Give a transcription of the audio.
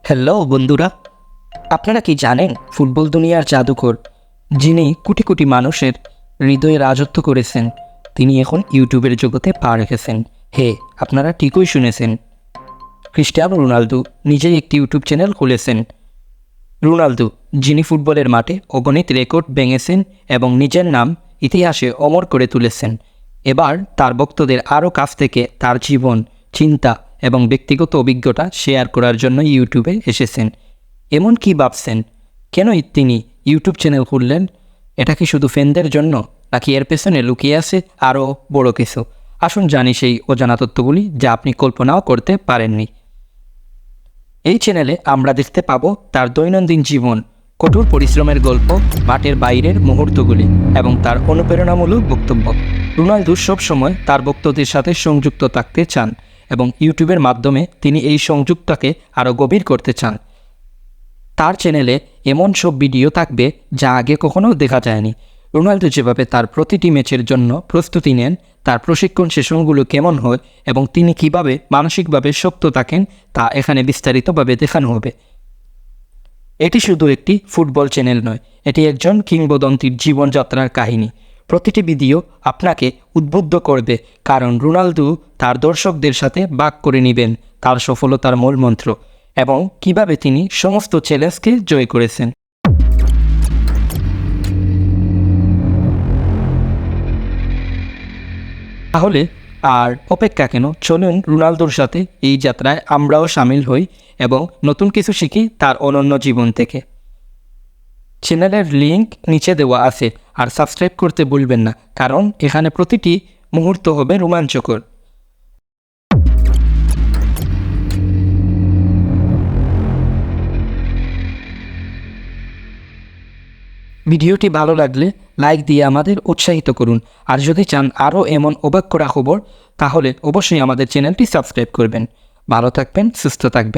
Hello বন্ধুরা, আপনারা কি জানেন ফুটবল দুনিয়ার জাদুকর যিনি কোটি কোটি মানুষের হৃদয়ে রাজত্ব করেছেন, তিনি এখন ইউটিউবের জগতে পা রেখেছেন। হে, আপনারা ঠিকই শুনেছেন, ক্রিস্টিয়ানো রোনালদো নিজেই একটি ইউটিউব চ্যানেল খুলেছেন। রোনালদো, যিনি ফুটবলের মাঠে অগণিত রেকর্ড ভেঙেছেন এবং নিজের নাম ইতিহাসে অমর করে তুলেছেন, এবার তার ভক্তদের আরও কাছ থেকে তার জীবন, চিন্তা এবং ব্যক্তিগত অভিজ্ঞতা শেয়ার করার জন্য ইউটিউবে এসেছেন। এমন কি ভাবছেন, কেন তিনি ইউটিউব চ্যানেল খুললেন? এটা কি শুধু ফ্যানদের জন্য, নাকি এর পেছনে লুকিয়ে আছে আরও বড় কিছু? আসুন জানি সেই অজানা তথ্যগুলি যা আপনি কল্পনাও করতে পারেননি। এই চ্যানেলে আমরা দেখতে পাবো তার দৈনন্দিন জীবন, কঠোর পরিশ্রমের গল্প, মাঠের বাইরের মুহূর্তগুলি এবং তার অনুপ্রেরণামূলক বক্তব্য। রোনালদো সবসময় তার ভক্তদের সাথে সংযুক্ত থাকতে চান এবং ইউটিউবের মাধ্যমে তিনি এই সংযুক্ততাকে আরও গভীর করতে চান। তার চ্যানেলে এমন সব ভিডিও থাকবে যা আগে কখনো দেখা যায়নি। রোনালদো যেভাবে তার প্রতিটি ম্যাচের জন্য প্রস্তুতি নেন, তার প্রশিক্ষণ সেশনগুলো কেমন হয় এবং তিনি কিভাবে মানসিকভাবে শক্ত থাকেন, তা এখানে বিস্তারিতভাবে দেখানো হবে। এটি শুধু একটি ফুটবল চ্যানেল নয়, এটি একজন কিংবদন্তির জীবনযাত্রার কাহিনী। প্রতিটি ভিডিও আপনাকে উদ্বুদ্ধ করবে, কারণ রোনালদো তার দর্শকদের সাথে ভাগ করে নেবেন তার সফলতার মূলমন্ত্র এবং কিভাবে তিনি সমস্ত চ্যালেঞ্জকে জয় করেছেন। তাহলে আর অপেক্ষা কেন, চলুন রোনালদোর সাথে এই যাত্রায় আমরাও সামিল হই এবং নতুন কিছু শিখি তার অনন্য জীবন থেকে। চ্যানেলের লিংক নিচে দেওয়া আছে, আর সাবস্ক্রাইব করতে ভুলবেন না, কারণ এখানে প্রতিটি মুহূর্ত হবে রোমাঞ্চকর। ভিডিওটি ভালো লাগলে লাইক দিয়ে আমাদের উৎসাহিত করুন, আর যদি চান আরও এমন অবাক করা খবর, তাহলে অবশ্যই আমাদের চ্যানেলটি সাবস্ক্রাইব করবেন। ভালো থাকবেন, সুস্থ থাকবেন।